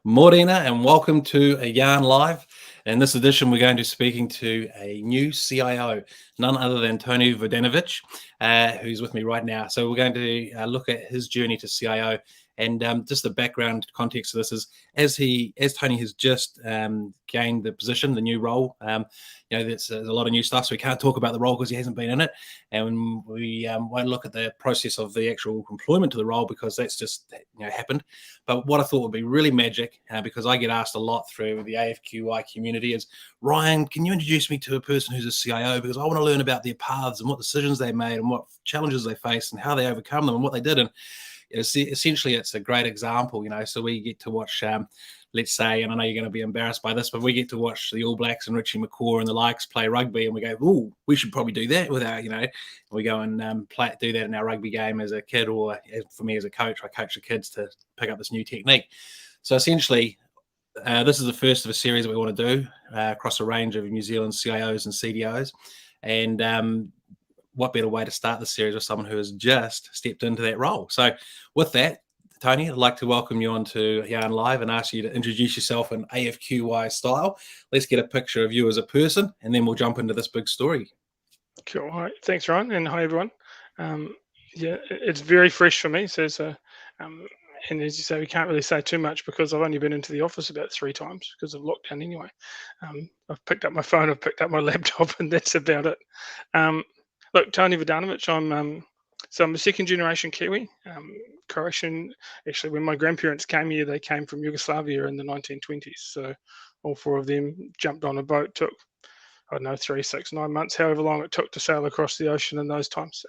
Morena, and welcome to a Yarn Live. In this edition, we're going to be speaking to a new CIO, none other than Tony Vodanovich, who's with me right now. So we're going to look at his journey to CIO, and just the background context of this is as Tony has just gained the position, the new role. There's a lot of new stuff, so we can't talk about the role because he hasn't been in it, and we won't look at the process of the actual employment to the role because that's just happened. But what I thought would be really magic, because I get asked a lot through the AFQY community, is, Ryan, can you introduce me to a person who's a CIO? Because I want to learn about their paths and what decisions they made and what challenges they faced and how they overcome them and what they did. And essentially, it's a great example, so we get to watch, let's say, and I know you're going to be embarrassed by this, but we get to watch the All Blacks and Richie McCaw and the likes play rugby, and we go, oh, we should probably do that with our, we go and do that in our rugby game as a kid, or for me as a coach, I coach the kids to pick up this new technique. So essentially, this is the first of a series that we want to do across a range of New Zealand CIOs and CDOs. And what better way to start the series with someone who has just stepped into that role? So with that, Tony, I'd like to welcome you onto Yarn Live and ask you to introduce yourself in AFQY style. Let's get a picture of you as a person, and then we'll jump into this big story. Cool. All right. Thanks, Ryan, and hi, everyone. It's very fresh for me. So, and as you say, we can't really say too much because I've only been into the office about 3 times because of lockdown anyway. I've picked up my phone, I've picked up my laptop, and that's about it. Look, Tony Vodanovich, I'm a second generation Kiwi, Croatian. Actually, when my grandparents came here, they came from Yugoslavia in the 1920s. So all 4 of them jumped on a boat, took, I don't know, 3, 6, 9 months, however long it took to sail across the ocean in those times.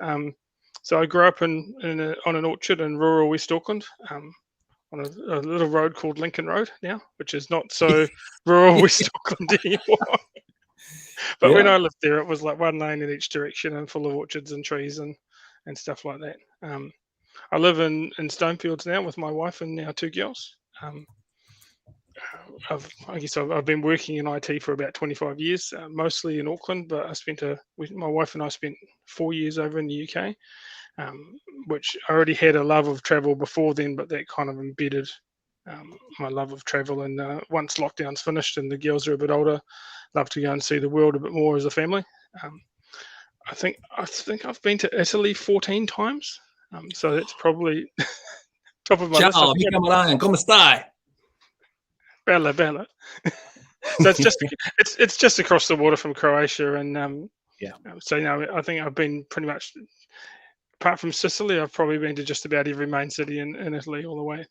So I grew up on an orchard in rural West Auckland, on a little road called Lincoln Road now, which is not so rural West Auckland anymore. But when I lived there, it was like 1 lane in each direction and full of orchards and trees and stuff like that. I live in Stonefields now with my wife and our 2 girls. I've been working in IT for about 25 years, mostly in Auckland, but my wife and I spent 4 years over in the UK, which I already had a love of travel before then, but that kind of embedded my love of travel. And once lockdown's finished and the girls are a bit older, love to go and see the world a bit more as a family. I think I've been to Italy 14 times, so that's probably top of my list. Ciao, mica Milan, come stai? Bella. So it's just across the water from Croatia, and so I think I've been pretty much, apart from Sicily, I've probably been to just about every main city in Italy all the way.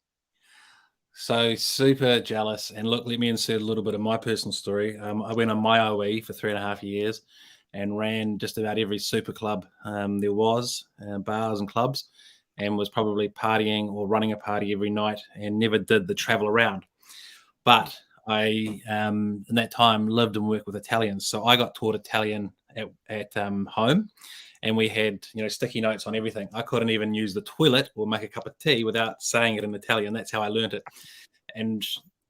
So super jealous. And look, let me insert a little bit of my personal story. I went on my OE for 3.5 years and ran just about every super club there was, bars and clubs, and was probably partying or running a party every night and never did the travel around. But I, in that time, lived and worked with Italians. So I got taught Italian at home, and we had, sticky notes on everything. I couldn't even use the toilet or make a cup of tea without saying it in Italian. That's how I learned it. And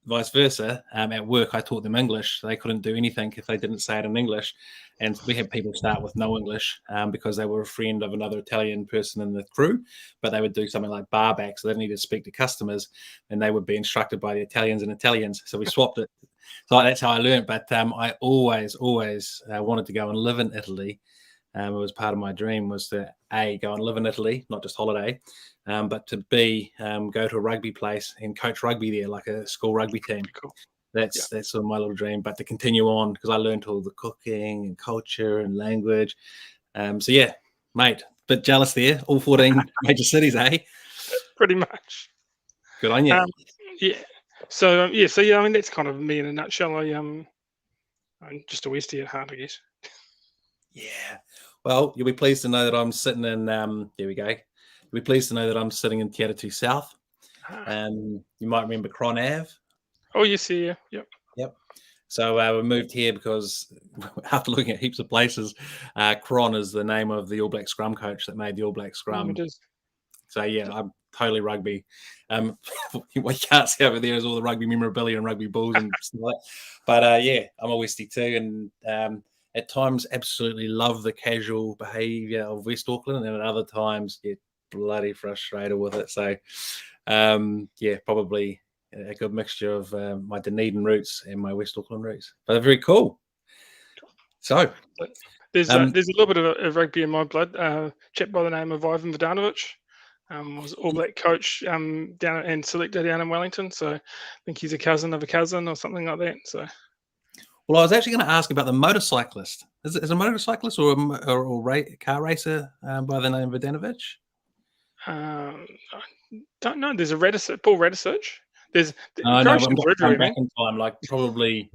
vice versa. At work, I taught them English. They couldn't do anything if they didn't say it in English. And we had people start with no English because they were a friend of another Italian person in the crew, but they would do something like bar back, so they didn't need to speak to customers, and they would be instructed by the Italians and Italians. So we swapped it. So that's how I learned. But I always wanted to go and live in Italy. It was part of my dream was to A, go and live in Italy, not just holiday, but to B, go to a rugby place and coach rugby there, like a school rugby team. Cool. That's sort of my little dream, but to continue on because I learned all the cooking and culture and language. So yeah, mate, bit jealous there. All 14 major cities, eh? Pretty much. Good on you. So I mean that's kind of me in a nutshell. I'm just a Westie at heart, I guess. Yeah. Well, you'll be pleased to know that I'm sitting in. There we go. You'll be pleased to know that I'm sitting in Te Atatu South. You might remember Cron Ave. Oh, yes, yeah. Yep. So we moved here because after looking at heaps of places, Cron is the name of the All Black Scrum coach that made the All Black Scrum. It is. So yeah, I'm totally rugby. What you can't see over there is all the rugby memorabilia and rugby balls and stuff like that. But I'm a Westie too, and at times absolutely love the casual behaviour of West Auckland, and at other times get bloody frustrated with it. So probably a good mixture of my Dunedin roots and my West Auckland roots. But they're very cool. So there's a little bit of rugby in my blood. Chap by the name of Ivan Vodanovich was All Black coach down and selector down in Wellington. So I think he's a cousin of a cousin or something like that. So. Well, I was actually going to ask about the motorcyclist. Is a motorcyclist or a car racer by the name of Vodanovich? I don't know. There's a Paul Radisich. There's no, I'm going back in time, like probably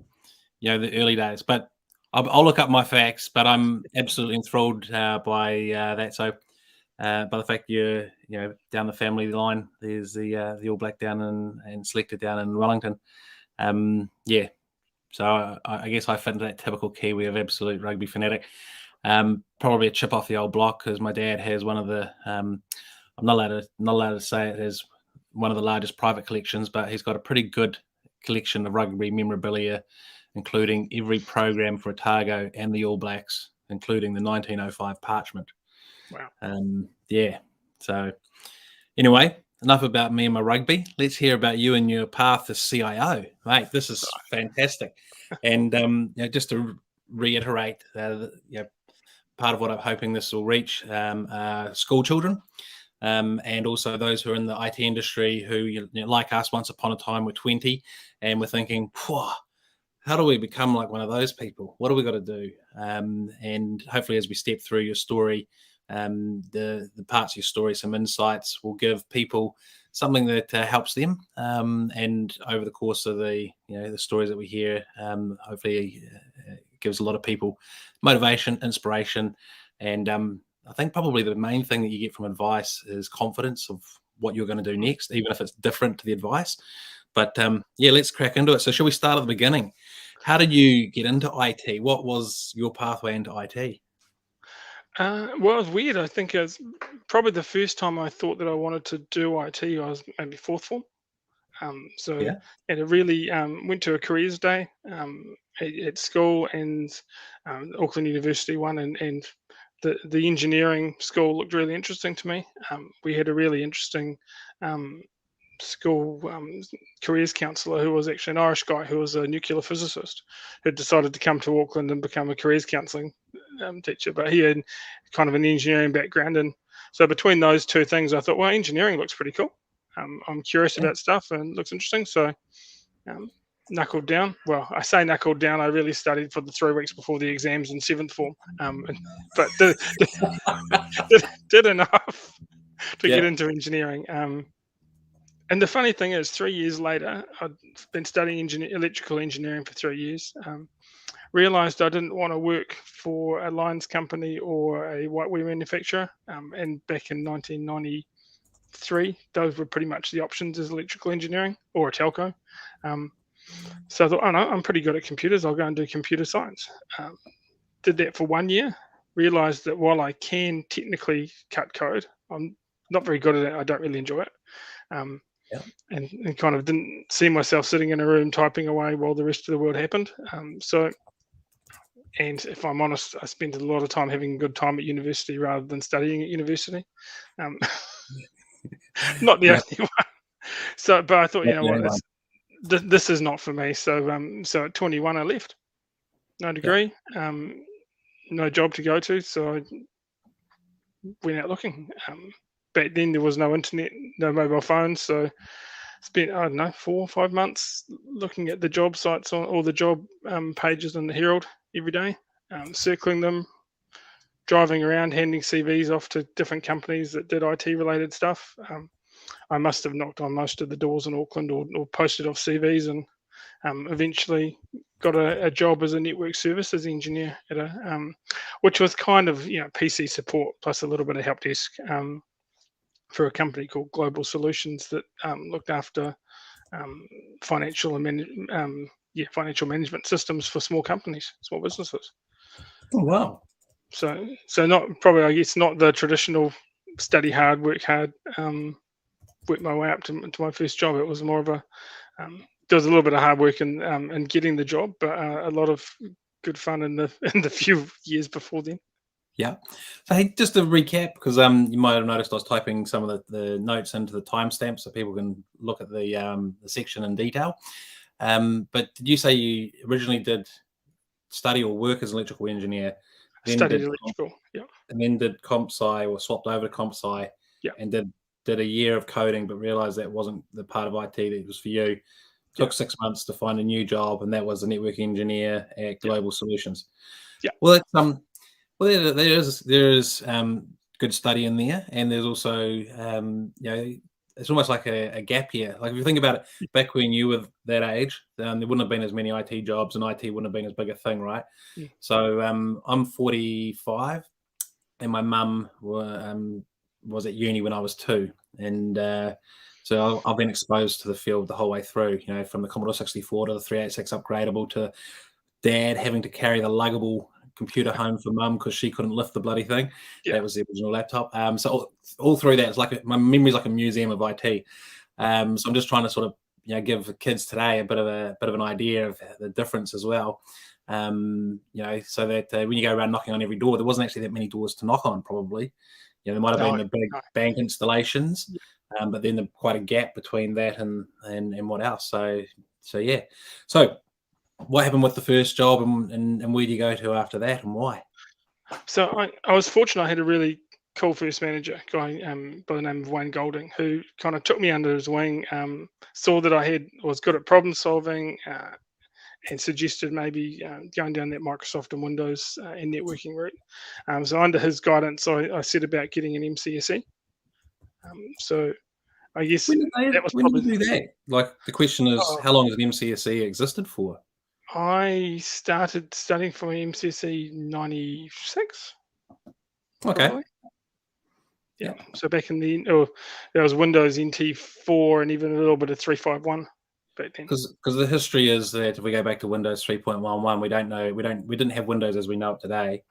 the early days. But I'll look up my facts. But I'm absolutely enthralled by that. So by the fact you're down the family line, there's the All Black down and selected down in Wellington. Yeah. So I guess I fit into that typical Kiwi of absolute rugby fanatic. Probably a chip off the old block because my dad has one of the. I'm not allowed to say it as one of the largest private collections, but he's got a pretty good collection of rugby memorabilia, including every program for Otago and the All Blacks, including the 1905 parchment. Wow. Yeah. So anyway, enough about me and my rugby. Let's hear about you and your path to CIO, mate. This is fantastic. And just to reiterate, part of what I'm hoping this will reach school children, and also those who are in the IT industry who, like us, once upon a time were 20 and we're thinking, how do we become like one of those people? What do we got to do? And hopefully, as we step through your story, the parts of your story, some insights will give people something that helps them. And over the course of the stories that we hear, hopefully gives a lot of people motivation, inspiration, and I think probably the main thing that you get from advice is confidence of what you're going to do next, even if it's different to the advice. But let's crack into it. So shall we start at the beginning? How did you get into IT? What was your pathway into IT? Well, it was weird. I think it was probably the first time I thought that I wanted to do IT. I was maybe fourth form. And it really went to a careers day at school, and Auckland University one, and the engineering school looked really interesting to me. We had a really interesting school careers counsellor who was actually an Irish guy who was a nuclear physicist who decided to come to Auckland and become a careers counselling teacher, but he had kind of an engineering background. And so between those two things, I thought, well, engineering looks pretty cool. I'm curious about stuff and it looks interesting. So knuckled down. Well, I say knuckled down. I really studied for the 3 weeks before the exams in 7th form, but did enough to get into engineering. And the funny thing is, 3 years later, I'd been studying electrical engineering for 3 years. Realized I didn't want to work for a lines company or a whiteware manufacturer. And back in 1993, those were pretty much the options as electrical engineering or a telco. So I thought, oh no, I'm pretty good at computers. I'll go and do computer science. Did that for 1 year. Realized that while I can technically cut code, I'm not very good at it. I don't really enjoy it. And kind of didn't see myself sitting in a room typing away while the rest of the world happened. And if I'm honest, I spent a lot of time having a good time at university rather than studying at university. Not the only one. So, but I thought, you know what, this is not for me. So, so at 21, I left. No degree, no job to go to. So I went out looking. Back then, there was no internet, no mobile phones. So spent, I don't know, 4 or 5 months looking at the job sites on all the job pages in the Herald every day, circling them, driving around, handing CVs off to different companies that did IT related stuff. I must have knocked on most of the doors in Auckland or posted off CVs, and eventually got a job as a network services engineer at which was kind of PC support plus a little bit of help desk for a company called Global Solutions that looked after financial management systems for small companies, small businesses. Oh wow! So not probably, I guess, not the traditional study hard, work hard, work my way up to my first job. It was more of a there was a little bit of hard work in getting the job, but a lot of good fun in the few years before then. Yeah. So hey, just to recap, because you might have noticed I was typing some of the notes into the timestamp so people can look at the section in detail. But did you say you originally did study or work as an electrical engineer, then Studied did electrical. Yeah. and then did comp sci or swapped over to comp sci Yeah. and did a year of coding, but realized that wasn't the part of IT that was for you. Took 6 months to find a new job, and that was a network engineer at Yeah. Global Solutions. Yeah. Well, it's there is good study in there, and there's also it's almost like a gap year. Like if you think about it, back when you were that age, there wouldn't have been as many IT jobs, and IT wouldn't have been as big a thing, right? Mm. So I'm 45, and my mum was at uni when I was 2, and so I've been exposed to the field the whole way through. From the Commodore 64 to the 386 upgradable to Dad having to carry the luggable computer home for Mum because she couldn't lift the bloody thing. Yeah. That was the original laptop. So all through that, it's like my memory's like a museum of IT. So I'm just trying to sort of give kids today a bit of an idea of the difference as well. So that when you go around knocking on every door, there wasn't actually that many doors to knock on. Probably, there might have been the big bank installations, but then quite a gap between that and what else. So yeah. So what happened with the first job, and where do you go to after that, and why? So I was fortunate. I had a really cool first manager guy by the name of Wayne Golding, who kind of took me under his wing, saw that I was good at problem solving, and suggested maybe going down that Microsoft and Windows and networking route. So under his guidance, I set about getting an MCSE. So I guess that was When did probably. you do that? Like the question is, Oh, how long has an MCSE existed for? I started studying for my MCSE '96, Okay. probably. Yeah. Yeah. So back in there was Windows NT4 and even a little bit of 351 back then. Because the history is that if we go back to Windows 3.11, we didn't have Windows as we know it today.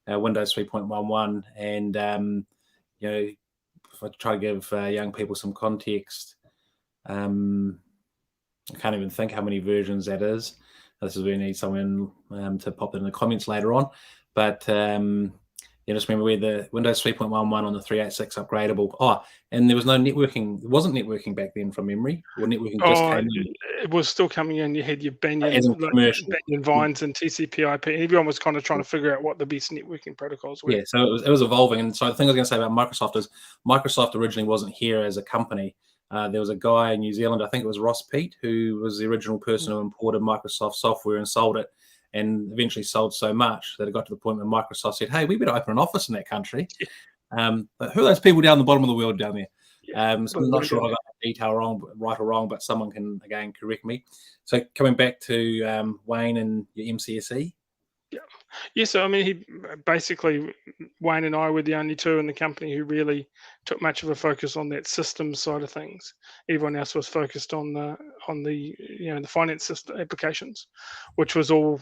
Windows 3.11, and if I try to give young people some context, I can't even think how many versions that is. This is where we need someone to pop it in the comments later on. But just remember where the Windows 3.11 on the 386 upgradable. Oh, and there was no networking. There wasn't networking back then from memory, or networking just Oh, came in it was still coming in. You had your as in commercial. Banyan Vines and TCP/IP. Everyone was kind of trying to figure out what the best networking protocols were. Yeah, so it was evolving. And so the thing I was going to say about Microsoft is Microsoft originally wasn't here as a company. There was a guy in New Zealand, I think it was Ross Pete, who was the original person who imported Microsoft software and sold it, and eventually sold so much that it got to the point where Microsoft said, "Hey, we better open an office in that country." But who are those people down the bottom of the world down there? So I'm not sure if I got the detail right or wrong, but someone can again correct me. So coming back to Wayne and your MCSE. Yeah, so I mean, he basically Wayne and I were the only two in the company who really took much of a focus on that systems side of things. Everyone else was focused on the finance system applications, which was all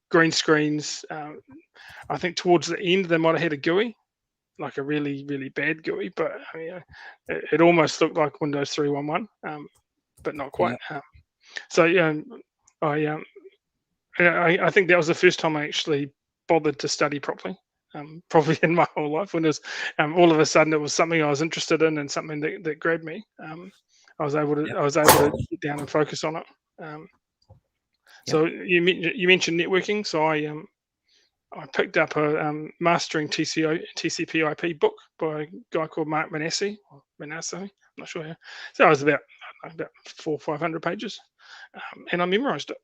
green screens. I think towards the end they might have had a GUI, like a really really bad GUI, but I mean, it almost looked like Windows 3.11, but not quite. Yeah. So yeah, I think that was the first time I actually bothered to study properly, probably in my whole life. When it was all of a sudden it was something I was interested in and something that grabbed me. I was able to get down and focus on it. So you mentioned networking, so I picked up a mastering TCP/IP book by a guy called Mark Manasseh. I'm not sure how. So I was about 400-500 pages, and I memorized it.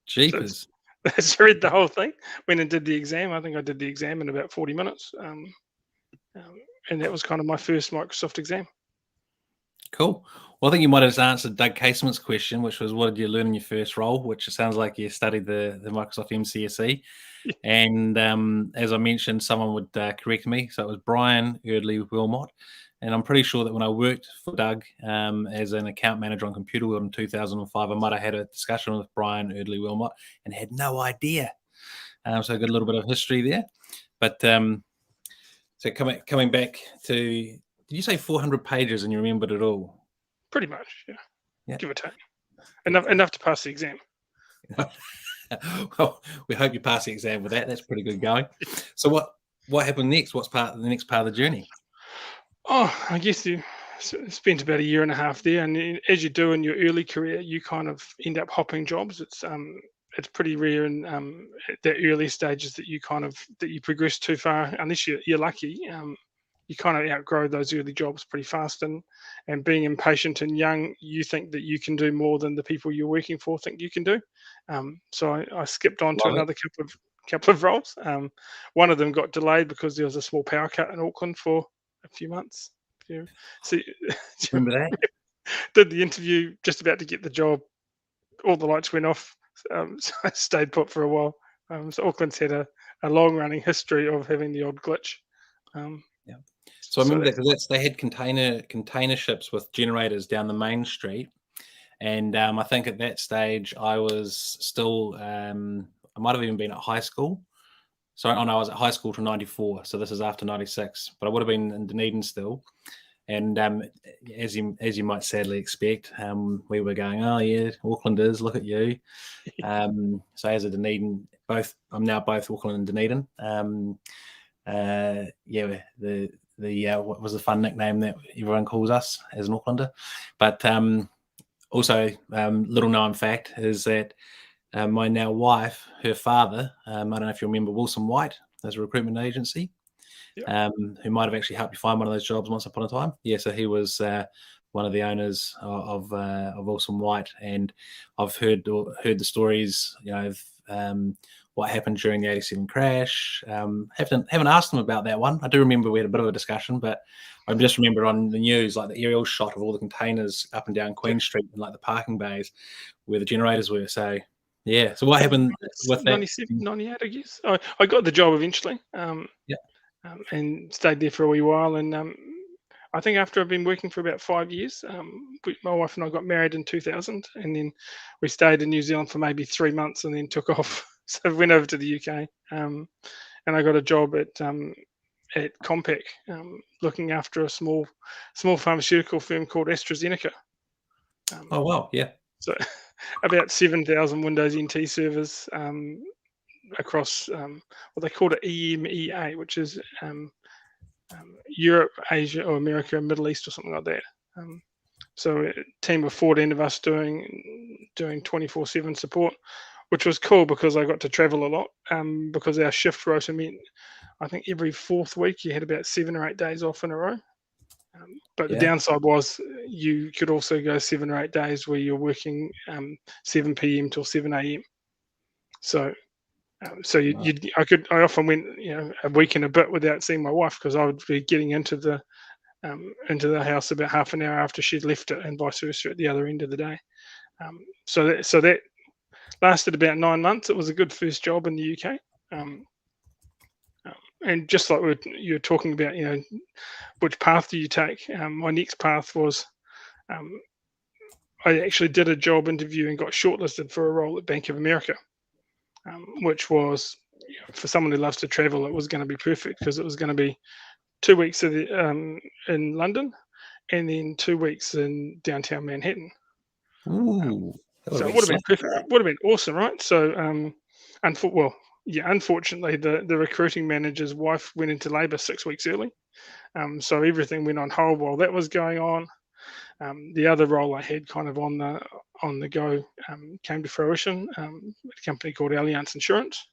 Jeepers. So I read the whole thing, went and did the exam. I think I did the exam in about 40 minutes. And that was kind of my first Microsoft exam. Cool. Well, I think you might have just answered Doug Casement's question, which was, what did you learn in your first role? Which sounds like you studied the Microsoft MCSE. And as I mentioned, someone would correct me. So it was Brian Eardley Wilmot. And I'm pretty sure that when I worked for Doug as an account manager on Computer World in 2005, I might have had a discussion with Brian Eardley Wilmot and had no idea. So I got a little bit of history there. But so coming back to, did you say 400 pages and you remembered it all? Pretty much, Yeah. give or take. Enough to pass the exam. Well, we hope you pass the exam with that. That's pretty good going. So what happened next? What's the next part of the journey? Oh, I guess you spent about a year and a half there, and as you do in your early career, you kind of end up hopping jobs. It's pretty rare in at the early stages that you progress too far, unless you're lucky. You kind of outgrow those early jobs pretty fast, and being impatient and young, you think that you can do more than the people you're working for think you can do. So I skipped on to Love it. another couple of roles. One of them got delayed because there was a small power cut in Auckland for a few months. Yeah. So Remember that? did the interview, just about to get the job. All the lights went off. So I stayed put for a while. So Auckland's had a long running history of having the odd glitch. Yeah. So I So remember that that's because they had container ships with generators down the main street, and I think at that stage I was still I might have even been at high school. Sorry, oh no, I was at high school till '94. So this is after '96, but I would have been in Dunedin still. And as you might sadly expect, we were going, oh yeah, Aucklanders, look at you. So as a Dunedin, I'm now both Auckland and Dunedin. Yeah, the what was the fun nickname that everyone calls us as an Aucklander? But also, little known fact is that my now wife, her father, I don't know if you remember Wilson White as a recruitment agency, yeah. who might have actually helped you find one of those jobs once upon a time. Yeah, so he was one of the owners of Wilson White, and I've heard the stories, of what happened during the '87 crash. Haven't asked them about that one. I do remember we had a bit of a discussion, but I just remember on the news, like the aerial shot of all the containers up and down Queen Street and like the parking bays where the generators were. So yeah. So what happened with that? 97, 98, I guess. I got the job eventually. Yeah. And stayed there for a wee while. And I think after I've been working for about 5 years, my wife and I got married in 2000, and then we stayed in New Zealand for maybe 3 months, and then took off. So I went over to the UK, and I got a job at Compaq, looking after a small pharmaceutical firm called AstraZeneca. Oh wow. Yeah. So about 7,000 Windows NT servers, across what they called it EMEA, which is Europe, Asia, or America, and Middle East, or something like that. So a team of 14 of us doing 24/7 support, which was cool because I got to travel a lot. Because our shift rota meant I think every fourth week you had about 7 or 8 days off in a row. But the Yeah. downside was you could also go 7 or 8 days where you're working 7 p.m. till 7 a.m. So Wow. I often went a week and a bit without seeing my wife because I would be getting into the house about half an hour after she'd left it, and vice versa at the other end of the day. So that lasted about 9 months. It was a good first job in the UK. And just like you were talking about, which path do you take? My next path was I actually did a job interview and got shortlisted for a role at Bank of America, which was, for someone who loves to travel, it was going to be perfect because it was going to be 2 weeks in London and then 2 weeks in downtown Manhattan. Ooh, that would So have it been would have been sick. perfect. It would have been awesome, right? So, unfortunately, the recruiting manager's wife went into labour 6 weeks early. So everything went on hold while that was going on. The other role I had kind of on the go came to fruition. A company called Allianz Insurance.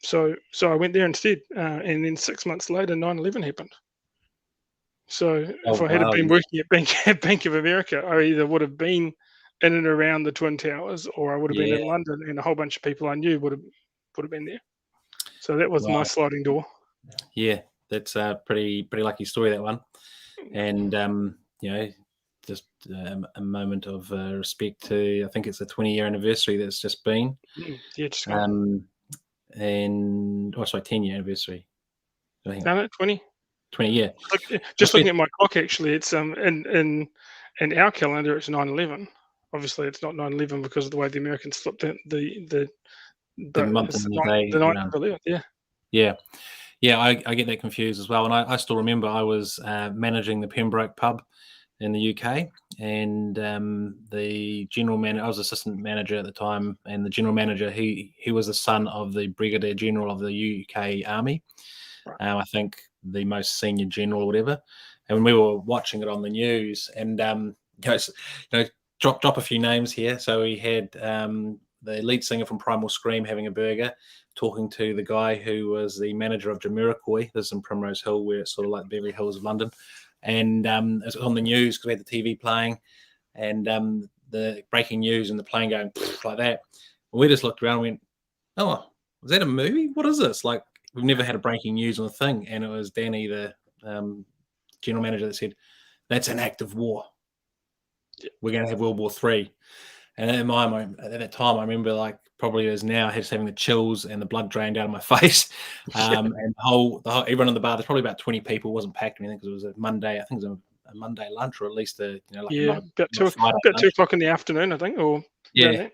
So I went there instead, and then 6 months later, 9/11 happened. So Oh if I had wow. been working at Bank of America, I either would have been in and around the Twin Towers, or I would have been Yeah. in London, and a whole bunch of people I knew would have been there. So that was my Wow. sliding door. Yeah. That's a pretty lucky story, that one. And just a moment of respect to, I think it's a 20-year anniversary that's just been. Yeah, just gone. Um, and sorry, 10-year anniversary. I think No, 20. 20. Yeah. Just looking Respect. at my clock, actually, it's in our calendar, it's 9/11. Obviously, it's not 9/11 because of the way the Americans flipped the The but month it's and the day the night around. of 11th. Yeah. Yeah. Yeah, I get that confused as well. And I still remember I was managing the Pembroke pub in the UK, and the general manager, I was assistant manager at the time, and the general manager, he was the son of the brigadier general of the UK Army. Right. I think the most senior general or whatever. And when we were watching it on the news, and drop a few names here. So we had the lead singer from Primal Scream having a burger, talking to the guy who was the manager of Jamiroquai. This is in Primrose Hill, where it's sort of like Beverly Hills of London. And it was on the news because we had the TV playing, and the breaking news and the plane going like that. And we just looked around and went, "Oh, was that a movie? What is this?" Like, we've never had a breaking news on the thing. And it was Danny, the general manager, that said, "That's an act of war. We're going to have World War III." And at that time, I remember, like probably as now, I was having the chills and the blood drained out of my face. And the whole everyone in the bar, there's probably about 20 people. It wasn't packed or anything because it was a Monday. I think it was a Monday lunch, or at least a Yeah, not a Friday about lunch. 2 o'clock in the afternoon, I think, or around Yeah, that.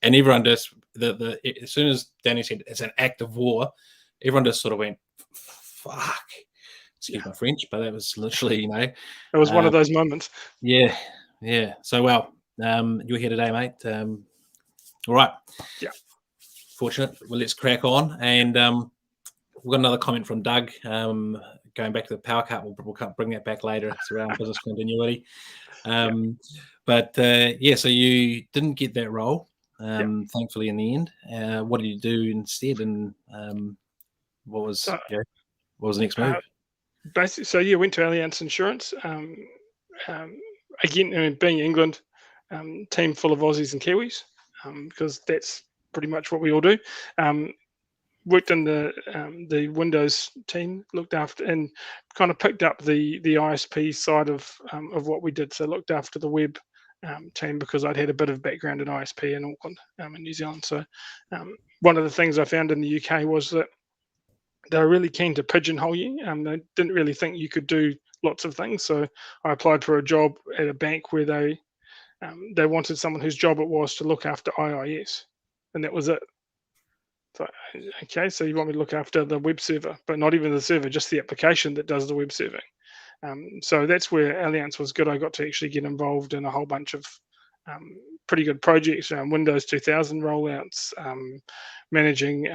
and everyone just as soon as Danny said it's an act of war, everyone just sort of went, "Fuck." Excuse my French, but that was literally, It was one of those moments. yeah. So, well, you're here today, mate. All right. Yeah. Fortunate. Well, let's crack on. And we've got another comment from Doug. Going back to the power cut, we'll bring that back later. It's around business continuity. But so you didn't get that role, thankfully, in the end. What did you do instead? And what was the next move? Basically, so went to Allianz Insurance. Again, being England, team full of Aussies and Kiwis, because that's pretty much what we all do. Worked in the Windows team, looked after and kind of picked up the ISP side of what we did. So looked after the web team because I'd had a bit of background in ISP in Auckland, in New Zealand. So one of the things I found in the UK was that they were really keen to pigeonhole you. They didn't really think you could do lots of things. So I applied for a job at a bank where they wanted someone whose job it was to look after IIS, and that was it. So, okay, so you want me to look after the web server, but not even the server, just the application that does the web serving. So that's where Allianz was good. I got to actually get involved in a whole bunch of pretty good projects around Windows 2000 rollouts, managing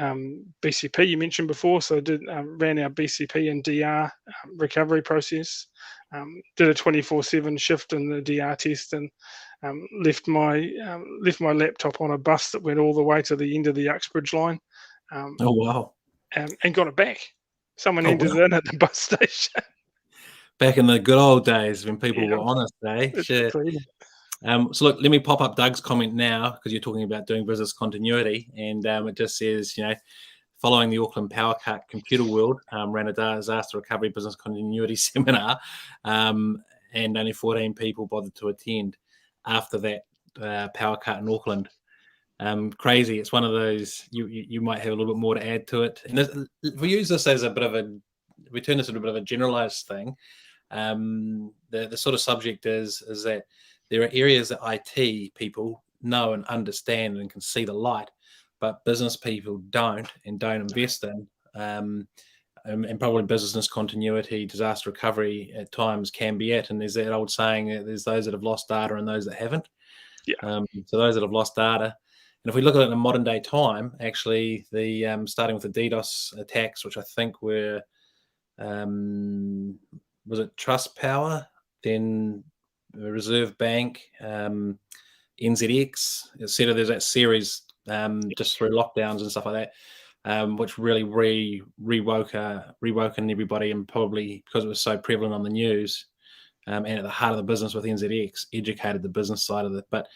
BCP you mentioned before. So I did ran our BCP and DR recovery process. Did a 24/7 shift in the DR test, and left my laptop on a bus that went all the way to the end of the Uxbridge line. Oh, wow. And got it back. Someone Oh, ended wow. it in at the bus station. Back in the good old days when people Yeah, were honest, eh? it's Shit. incredible. So look, let me pop up Doug's comment now, because you're talking about doing business continuity, and it just says, following the Auckland power cut, Computer World ran a disaster recovery business continuity seminar, and only 14 people bothered to attend after that power cut in Auckland. Crazy. It's one of those, you might have a little bit more to add to it. And we use this as we turn this into a bit of a generalized thing. The sort of subject is that there are areas that IT people know and understand and can see the light, but business people don't invest in. And probably business continuity, disaster recovery at times can be it. And there's that old saying, there's those that have lost data and those that haven't. Yeah. So those that have lost data. And if we look at it in a modern day time, actually, the starting with the DDoS attacks, which I think were, was it Trust Power, then Reserve Bank, NZX, etc. There's that series just through lockdowns and stuff like that, which really rewoken everybody, and probably because it was so prevalent on the news, and at the heart of the business with NZX, educated the business side of it. But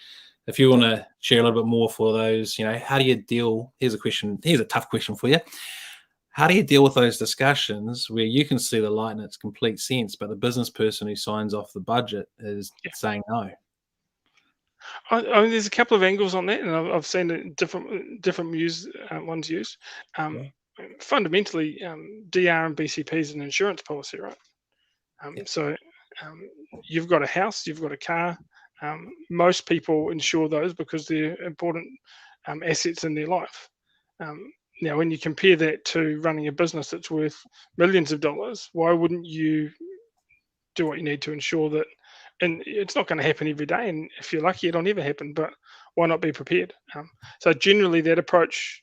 if you want to share a little bit more for those, how do you deal? Here's a tough question for you. How do you deal with those discussions where you can see the light and it's complete sense, but the business person who signs off the budget is saying no? I mean, there's a couple of angles on that, and I've seen it different ones used. Fundamentally, DR and BCP is an insurance policy, right? So you've got a house, you've got a car. Most people insure those because they're important assets in their life. Now, when you compare that to running a business that's worth millions of dollars, why wouldn't you do what you need to ensure that? And it's not going to happen every day, and if you're lucky, it'll never happen. But why not be prepared? So generally, that approach,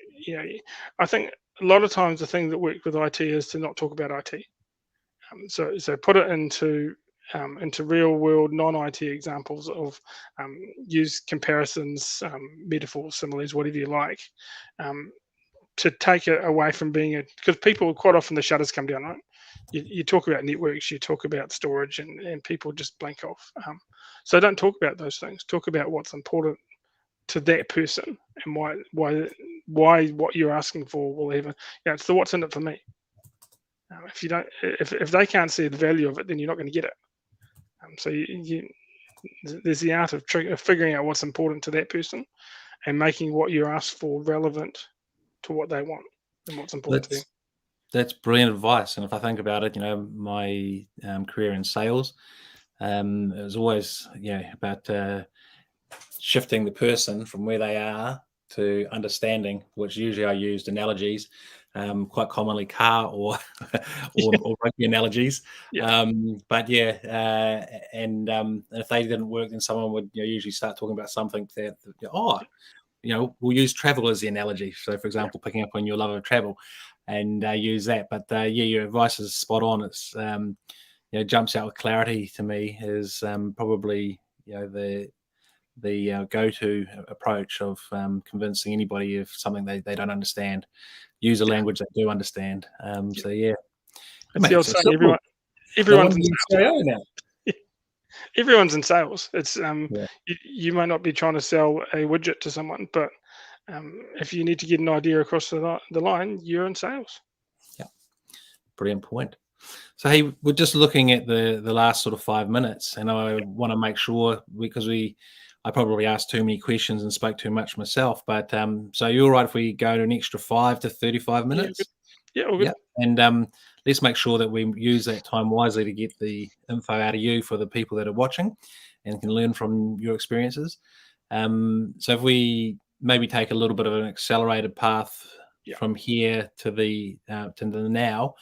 I think a lot of times the thing that works with IT is to not talk about IT. So put it into real world non-IT examples of use comparisons, metaphors, similes, whatever you like, to take it away from being because people quite often the shutters come down, right? You talk about networks, you talk about storage, and people just blank off. So don't talk about those things. Talk about what's important to that person and why what you're asking for will even. It's the what's in it for me. If you don't, if they can't see the value of it, then you're not going to get it. So there's the art of figuring out what's important to that person and making what you ask for relevant to what they want and what's important to them. That's brilliant advice. And if I think about it, my career in sales, it was always about shifting the person from where they are to understanding, which usually I used analogies, quite commonly car or or rugby analogies. Yeah. But and if they didn't work, then someone would usually start talking about something that we'll use travel as the analogy. So, for example, picking up on your love of travel and use that. But your advice is spot on. It's jumps out with clarity to me is probably the go-to approach of convincing anybody of something they don't understand. Use a language they do understand. So it's the old saying. No Everyone's wonder in you're sales. CIO now. Everyone's in sales. It's you might not be trying to sell a widget to someone, but if you need to get an idea across the line, you're in sales. Yeah, brilliant point. So hey, we're just looking at the last sort of 5 minutes, and I want to make sure because I probably asked too many questions and spoke too much myself. But so you're right if we go to an extra 5 to 35 minutes. Yeah, all good. Yeah, and let's make sure that we use that time wisely to get the info out of you for the people that are watching and can learn from your experiences. So if we maybe take a little bit of an accelerated path from here to the now,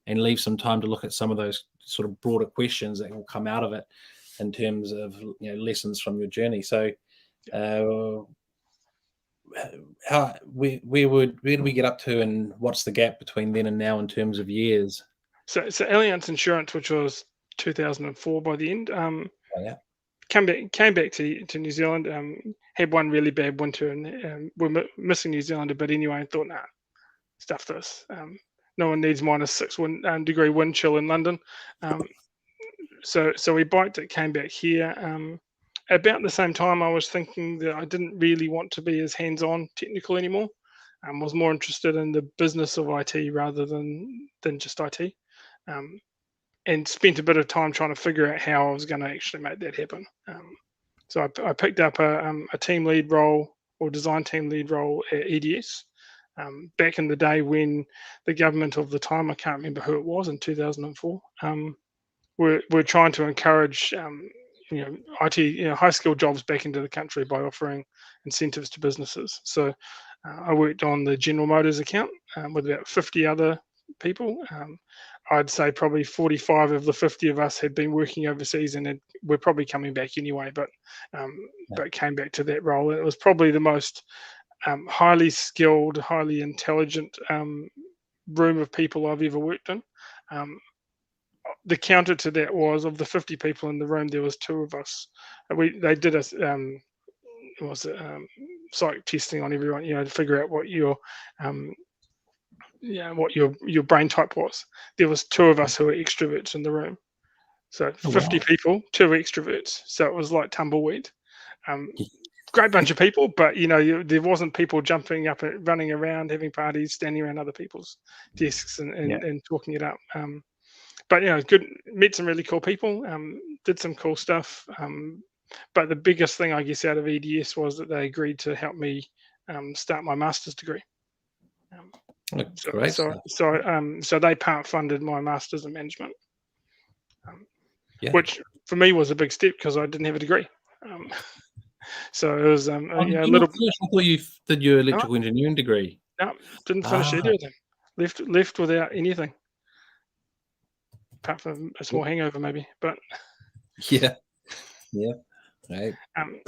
and leave some time to look at some of those sort of broader questions that will come out of it in terms of lessons from your journey. So where do we get up to, and what's the gap between then and now in terms of years? So Allianz Insurance, which was 2004 by the end, came back to New Zealand. Had one really bad winter, and we're missing New Zealand a bit anyway. And thought, nah, stuff this. No one needs -6 degree wind chill in London. So we biked it, came back here. About the same time, I was thinking that I didn't really want to be as hands-on technical anymore. Was more interested in the business of IT rather than just IT. And spent a bit of time trying to figure out how I was going to actually make that happen. So I picked up a team lead role or design team lead role at EDS. Back in the day when the government of the time, I can't remember who it was, in 2004, we're trying to encourage IT, high skilled jobs back into the country by offering incentives to businesses. So I worked on the General Motors account with about 50 other people. I'd say probably 45 of the 50 of us had been working overseas, and we're probably coming back anyway, but came back to that role. And it was probably the most highly skilled, highly intelligent room of people I've ever worked in. The counter to that was, of the 50 people in the room, there was 2 of us. They did a psych testing on everyone, to figure out what your brain type was. There was 2 of us who were extroverts in the room. So 50 people, 2 extroverts. So it was like tumbleweed. Great bunch of people, but there wasn't people jumping up and running around, having parties, standing around other people's desks and talking it up. But good. Met some really cool people. Did some cool stuff. But the biggest thing, I guess, out of EDS was that they agreed to help me start my master's degree. So they part funded my master's in management, which for me was a big step because I didn't have a degree. So it was a little. I thought you did your electrical engineering degree. No, didn't finish either of them. Left without anything, apart from a small hangover maybe. But yeah. Right.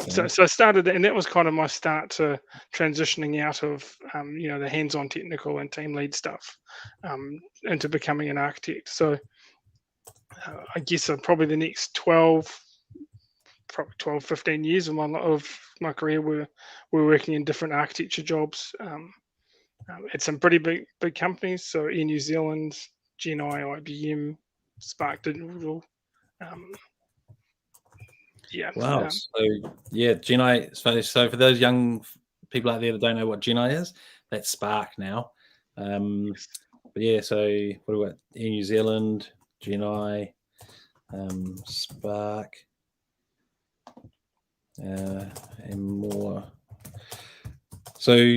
So I started, and that was kind of my start to transitioning out of the hands-on technical and team lead stuff into becoming an architect. So I guess probably the next 15 years of my career we're working in different architecture jobs at some pretty big companies. So in New Zealand, GNI, IBM, Spark Digital. Um, yeah. Wow. So yeah, GNI. So for those young people out there that don't know what GNI is, that's Spark now. But yeah, so what do we got in New Zealand? GNI, Spark, and more. So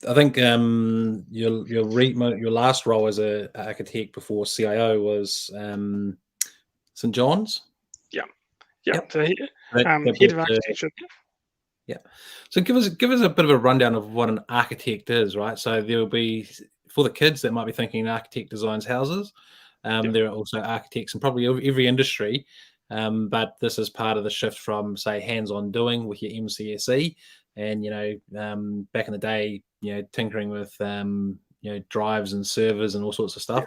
I think your last role as a architect before CIO was St. John's. Yeah. Yep. So That head of brought architecture. Yeah. So give us a bit of a rundown of what an architect is, right? So there will be, for the kids that might be thinking an architect designs houses. There are also architects in probably every industry, but this is part of the shift from, say, hands-on doing with your MCSE, and back in the day, tinkering with drives and servers and all sorts of stuff,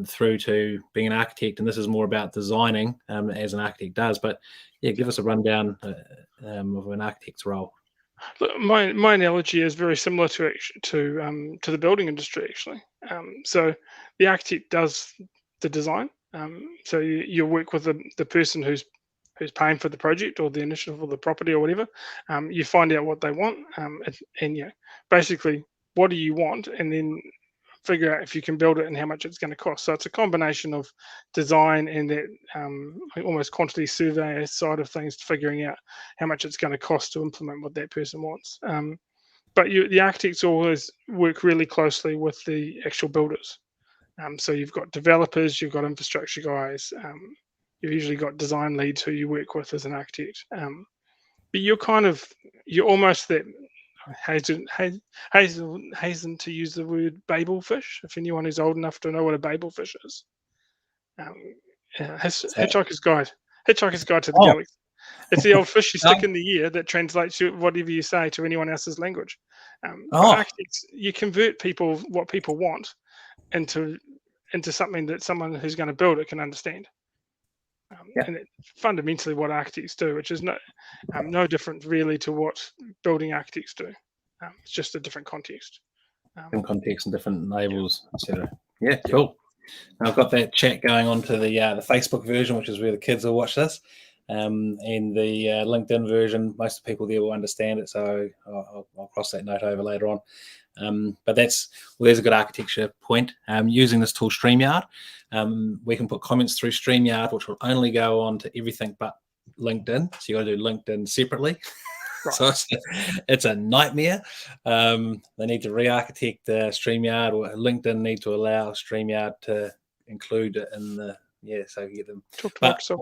through to being an architect. And this is more about designing, as an architect does. But yeah, give us a rundown of an architect's role. Look, my analogy is very similar to the building industry actually. So the architect does the design. So you work with the person who's paying for the project or the initiative or the property or whatever. You find out what they want, and basically what do you want, and then figure out if you can build it and how much it's going to cost. So it's a combination of design and that almost quantity survey side of things, figuring out how much it's going to cost to implement what that person wants. But the architects always work really closely with the actual builders. So you've got developers, you've got infrastructure guys, you've usually got design leads who you work with as an architect. But you're almost that hasten to use the word Babel fish. If anyone who's old enough to know what a Babel fish is, Hitchhiker's Guide to the Oh, Galaxy. It's the old fish you stick oh, in the ear that translates whatever you say to anyone else's language. But oh, architects, you convert what people want into something that someone who's going to build it can understand. yeah, And it's fundamentally what architects do, which is no different really to what building architects do. It's just a different context. different context and different Yeah, labels, etc. Yeah, yeah, cool. I've got that chat going on to the Facebook version, which is where the kids will watch this, and the LinkedIn version. Most people there will understand it, so I'll cross that note over later on. But there's a good architecture point. Using this tool StreamYard, we can put comments through StreamYard, which will only go on to everything but LinkedIn. So you got to do LinkedIn separately. right. So it's a nightmare. They need to re-architect StreamYard, or LinkedIn need to allow StreamYard to include it in so you get them. Talk to But Microsoft.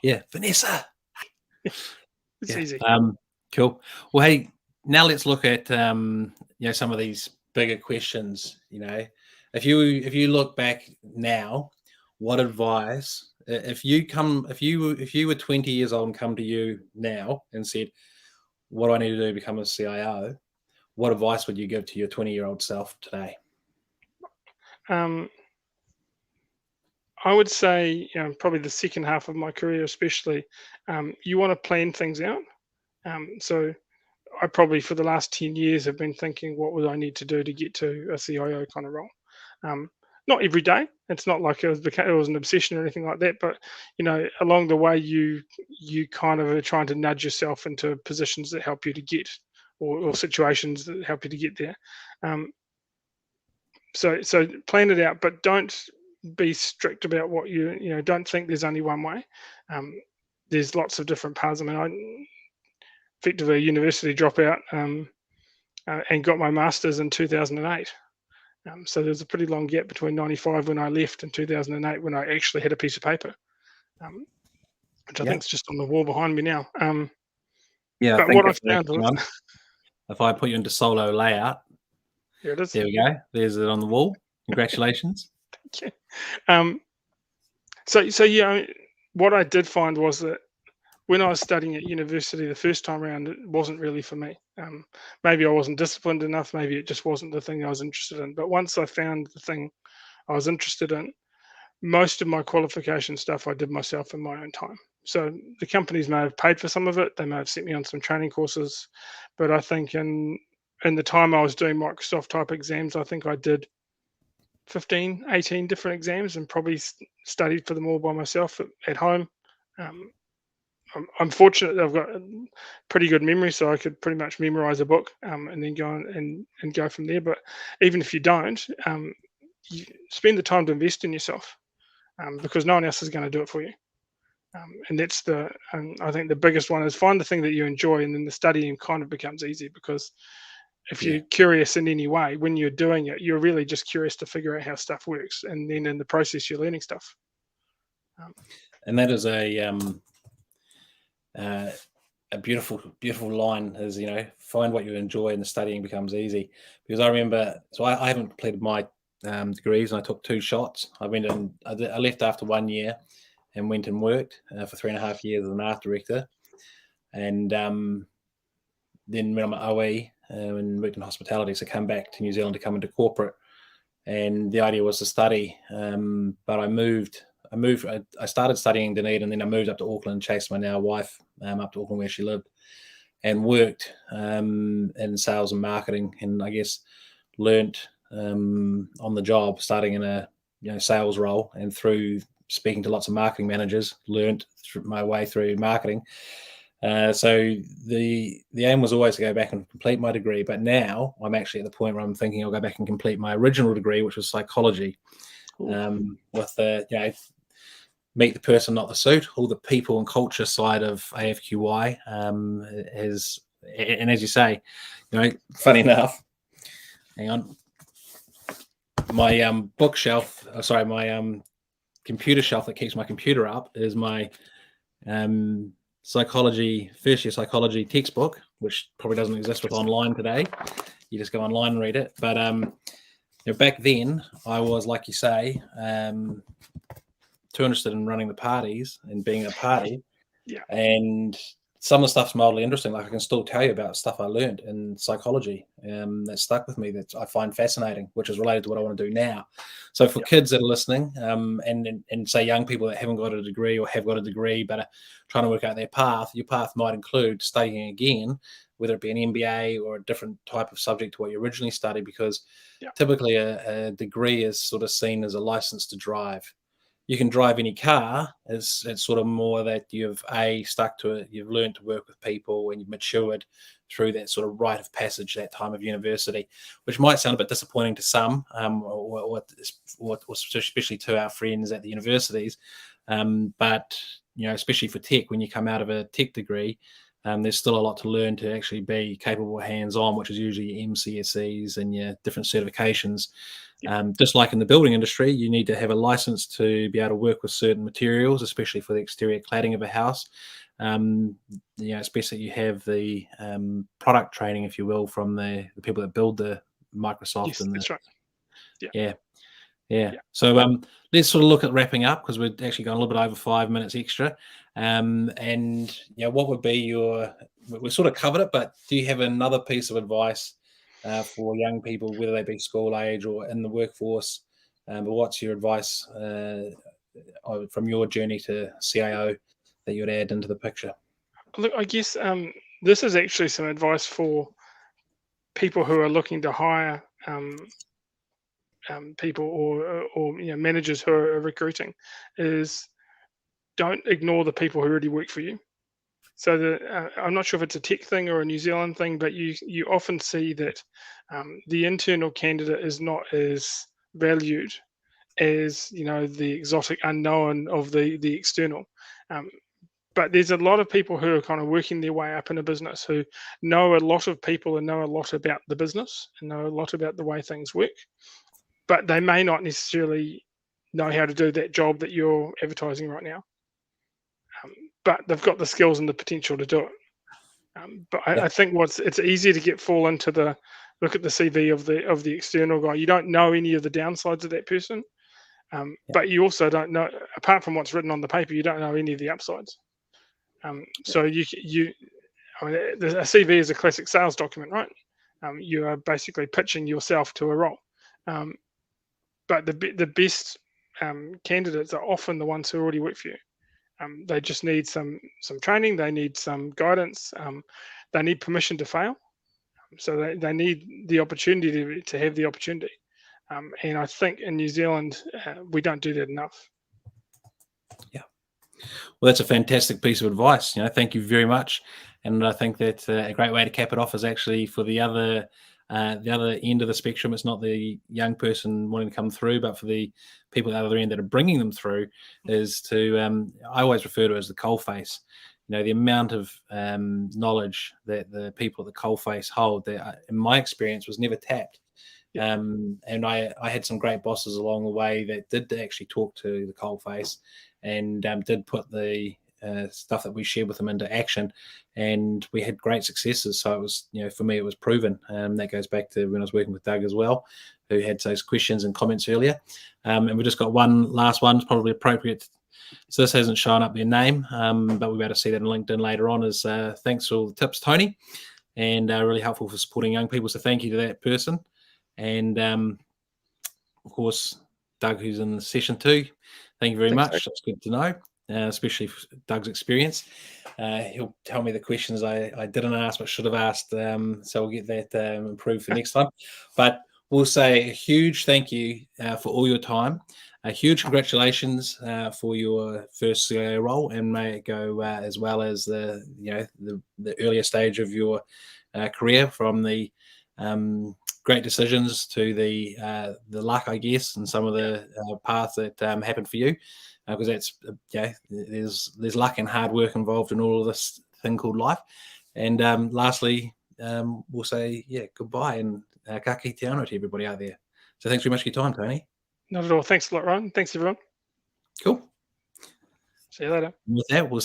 yeah, Vanessa. It's easy. Cool. Well, hey, now let's look at some of these bigger questions. If you look back now, what advice, if you were 20 years old and come to you now and said, what do I need to do to become a CIO? What advice would you give to your 20-year-old self today? I would say, probably the second half of my career, especially, you want to plan things out. So I probably for the last 10 years have been thinking, what would I need to do to get to a CIO kind of role? Not every day. It's not like it was an obsession or anything like that. But along the way, you kind of are trying to nudge yourself into positions that help you to get, or situations that help you to get there. So plan it out, but don't be strict about what don't think there's only one way. There's lots of different paths. I mean, I effectively a university dropout, and got my master's in 2008. So there's a pretty long gap between 95 when I left and 2008 when I actually had a piece of paper, which I think is just on the wall behind me now. I But think what I found was, if I put you into solo layout, here it is. there we go. There's it on the wall. Congratulations. Thank you. So what I did find was that when I was studying at university the first time around, it wasn't really for me. Maybe I wasn't disciplined enough. Maybe it just wasn't the thing I was interested in. But once I found the thing I was interested in, most of my qualification stuff I did myself in my own time. So the companies may have paid for some of it. They may have sent me on some training courses, but I think in the time I was doing Microsoft type exams, I think I did 15, 18 different exams and probably studied for them all by myself at home. Um, I'm fortunate that I've got a pretty good memory, so I could pretty much memorize a book and then go on and go from there. But even if you don't, you spend the time to invest in yourself because no one else is going to do it for you. And that's I think the biggest one is find the thing that you enjoy, and then the studying kind of becomes easy because if Yeah. you're curious in any way, when you're doing it, you're really just curious to figure out how stuff works. And then in the process, you're learning stuff. And that is a beautiful, beautiful line is, find what you enjoy and the studying becomes easy. Because I remember, so I haven't completed my degrees, and I took 2 shots. I left after 1 year and went and worked for 3.5 years as an art director. And then went on my OE and worked in hospitality. So come back to New Zealand to come into corporate. And the idea was to study. But I started studying in Dunedin, and then I moved up to Auckland, chased my now wife up to Auckland where she lived, and worked in sales and marketing, and I guess learnt on the job, starting in a sales role, and through speaking to lots of marketing managers, learnt my way through marketing. So the aim was always to go back and complete my degree, but now I'm actually at the point where I'm thinking I'll go back and complete my original degree, which was psychology, with the meet the person, not the suit, all the people and culture side of AFQY is, and as you say, funny enough, hang on, my bookshelf, my computer shelf that keeps my computer up is my first year psychology textbook, which probably doesn't exist with online today. You just go online and read it. But back then I was, like you say, too interested in running the parties and being a party. Yeah. And some of the stuff's mildly interesting. Like I can still tell you about stuff I learned in psychology that stuck with me, that I find fascinating, which is related to what I want to do now. So for kids that are listening, and say young people that haven't got a degree or have got a degree but are trying to work out their path, your path might include studying again, whether it be an MBA or a different type of subject to what you originally studied, because typically a degree is sort of seen as a license to drive. You can drive any car. It's sort of more that you've stuck to it, you've learned to work with people, and you've matured through that sort of rite of passage, that time of university, which might sound a bit disappointing to some, or especially to our friends at the universities. But especially for tech, when you come out of a tech degree, there's still a lot to learn to actually be capable hands-on, which is usually your MCSEs and your different certifications. Just like in the building industry, you need to have a license to be able to work with certain materials, especially for the exterior cladding of a house. Especially you have the product training, if you will, from the people that build the Microsoft. Yes, and that's right. Yeah. So let's sort of look at wrapping up, because we're actually going a little bit over 5 minutes extra. And what would be we sort of covered it, but do you have another piece of advice for young people, whether they be school age or in the workforce? But what's your advice from your journey to CIO that you would add into the picture? Look, I guess this is actually some advice for people who are looking to hire people or managers who are recruiting, is don't ignore the people who already work for you. So I'm not sure if it's a tech thing or a New Zealand thing, but you often see that the internal candidate is not as valued as the exotic unknown of the external. But there's a lot of people who are kind of working their way up in a business who know a lot of people and know a lot about the business and know a lot about the way things work, but they may not necessarily know how to do that job that you're advertising right now. But they've got the skills and the potential to do it. I think it's easier to fall into look at the CV of the external guy. You don't know any of the downsides of that person. But you also don't know, apart from what's written on the paper, you don't know any of the upsides. So I mean, a CV is a classic sales document, right? You are basically pitching yourself to a role. But the best candidates are often the ones who already work for you. They just need some training. They need some guidance. They need permission to fail. So they need the opportunity to have the opportunity. And I think in New Zealand, we don't do that enough. Yeah. Well, that's a fantastic piece of advice. Thank you very much. And I think that a great way to cap it off is actually for the other end of the spectrum. It's not the young person wanting to come through, but for the people at the other end that are bringing them through, is to I always refer to it as the coalface. The amount of knowledge that the people at the coalface hold, that in my experience was never tapped. And I had some great bosses along the way that did actually talk to the coalface and did put the stuff that we shared with them into action, and we had great successes. So it was, for me, it was proven. That goes back to when I was working with Doug as well, who had those questions and comments earlier. And we just got one last one. It's probably appropriate. So this hasn't shown up their name, but we'll be able to see that on LinkedIn later on. Is thanks for all the tips, Tony, and really helpful for supporting young people. So thank you to that person. And of course, Doug, who's in session 2, thank you very much. That's good to know, especially for Doug's experience. He'll tell me the questions I didn't ask but should have asked, so we'll get that improved for next time. But we'll say a huge thank you for all your time. A huge congratulations for your first CIO role, and may it go as well as the earlier stage of your career, from the great decisions to the luck, I guess, and some of the paths that happened for you, because that's there's luck and hard work involved in all of this thing called life. And lastly, we'll say goodbye and ka kite anō to everybody out there. So thanks very much for your time, Tony. Not at all. Thanks a lot, Ryan. Thanks, everyone. Cool. See you later. And with that, we'll say